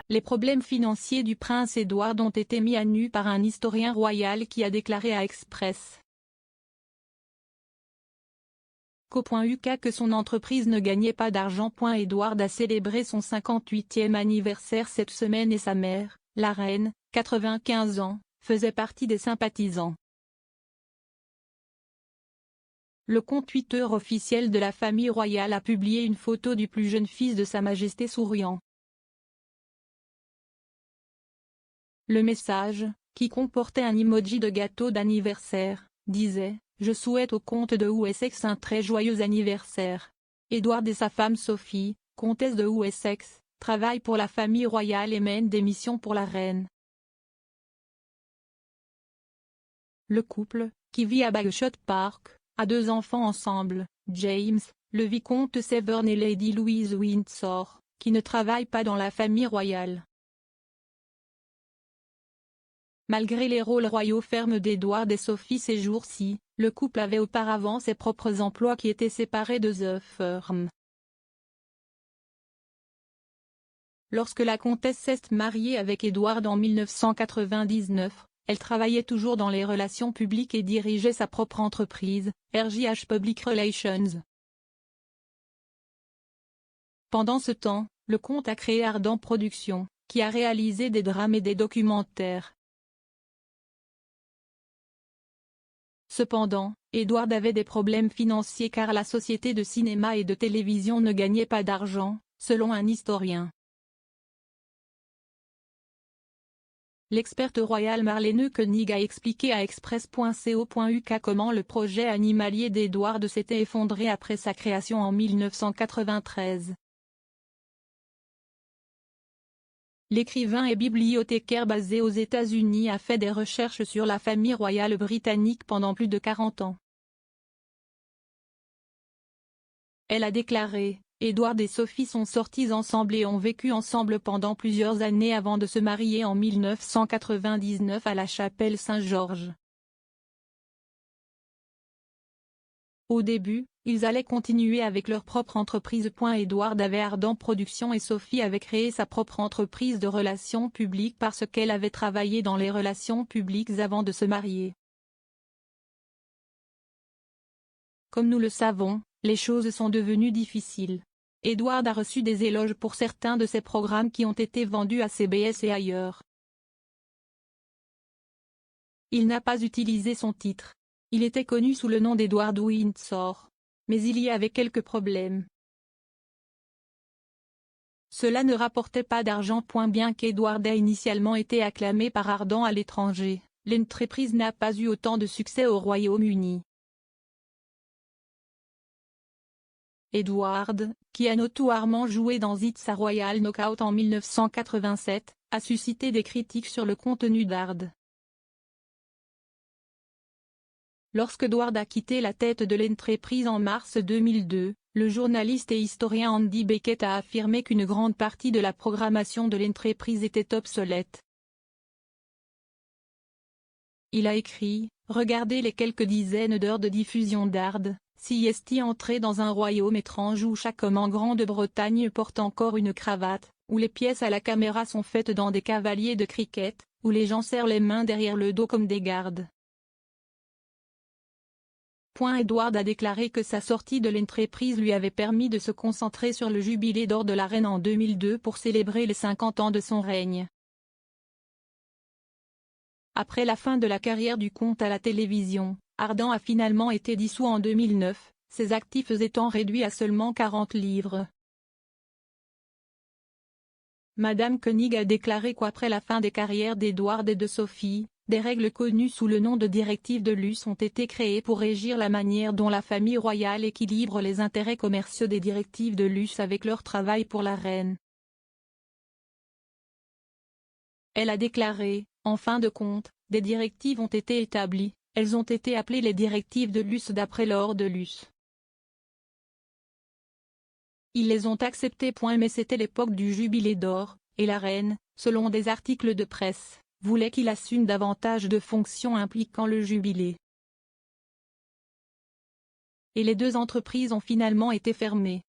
Les problèmes financiers du prince Édouard ont été mis à nu par un historien royal qui a déclaré à Express. Co.uk que son entreprise ne gagnait pas d'argent. Édouard a célébré son 58e anniversaire cette semaine et sa mère, la reine, 95 ans, faisait partie des sympathisants. Le compte Twitter officiel de la famille royale a publié une photo du plus jeune fils de Sa Majesté souriant. Le message, qui comportait un emoji de gâteau d'anniversaire, disait « Je souhaite au comte de Wessex un très joyeux anniversaire. Édouard et sa femme Sophie, comtesse de Wessex, travaillent pour la famille royale et mènent des missions pour la reine. » Le couple, qui vit à Bagshot Park, a 2 enfants ensemble, James, le vicomte Severn et Lady Louise Windsor, qui ne travaillent pas dans la famille royale. Malgré les rôles royaux fermes d'Édouard et Sophie ces jours-ci, le couple avait auparavant ses propres emplois qui étaient séparés de The Firm. Lorsque la comtesse s'est mariée avec Édouard en 1999, elle travaillait toujours dans les relations publiques et dirigeait sa propre entreprise, RJH Public Relations. Pendant ce temps, le comte a créé Ardent Productions, qui a réalisé des drames et des documentaires. Cependant, Édouard avait des problèmes financiers car la société de cinéma et de télévision ne gagnait pas d'argent, selon un historien. L'experte royale Marlene Koenig a expliqué à Express.co.uk comment le projet animalier d'Édouard s'était effondré après sa création en 1993. L'écrivain et bibliothécaire basé aux États-Unis a fait des recherches sur la famille royale britannique pendant plus de 40 ans. Elle a déclaré, Édouard et Sophie sont sortis ensemble et ont vécu ensemble pendant plusieurs années avant de se marier en 1999 à la chapelle Saint-Georges. Au début, ils allaient continuer avec leur propre entreprise. Édouard avait Ardent Productions et Sophie avait créé sa propre entreprise de relations publiques parce qu'elle avait travaillé dans les relations publiques avant de se marier. Comme nous le savons, les choses sont devenues difficiles. Édouard a reçu des éloges pour certains de ses programmes qui ont été vendus à CBS et ailleurs. Il n'a pas utilisé son titre. Il était connu sous le nom d'Edward Windsor. Mais il y avait quelques problèmes. Cela ne rapportait pas d'argent. Bien qu'Édouard ait initialement été acclamé par Ardent à l'étranger, l'entreprise n'a pas eu autant de succès au Royaume-Uni. Édouard, qui a notoirement joué dans It's a Royal Knockout en 1987, a suscité des critiques sur le contenu d'Ard. Lorsque Édouard a quitté la tête de l'entreprise en mars 2002, le journaliste et historien Andy Beckett a affirmé qu'une grande partie de la programmation de l'entreprise était obsolète. Il a écrit, « Regardez les quelques dizaines d'heures de diffusion d'Ard, si est entré dans un royaume étrange où chaque homme en Grande-Bretagne porte encore une cravate, où les pièces à la caméra sont faites dans des cavaliers de cricket, où les gens serrent les mains derrière le dos comme des gardes. » Édouard a déclaré que sa sortie de l'entreprise lui avait permis de se concentrer sur le jubilé d'or de la reine en 2002 pour célébrer les 50 ans de son règne. Après la fin de la carrière du comte à la télévision, Ardent a finalement été dissous en 2009, ses actifs étant réduits à seulement 40 livres. Madame Koenig a déclaré qu'après la fin des carrières d'Édouard et de Sophie, des règles connues sous le nom de directives de Luce ont été créées pour régir la manière dont la famille royale équilibre les intérêts commerciaux des directives de Luce avec leur travail pour la reine. Elle a déclaré, en fin de compte, des directives ont été établies, elles ont été appelées les directives de Luce d'après l'or de Luce. Ils les ont acceptées. Mais c'était l'époque du jubilé d'or, et la reine, selon des articles de presse, voulait qu'il assume davantage de fonctions impliquant le jubilé. Et les 2 entreprises ont finalement été fermées.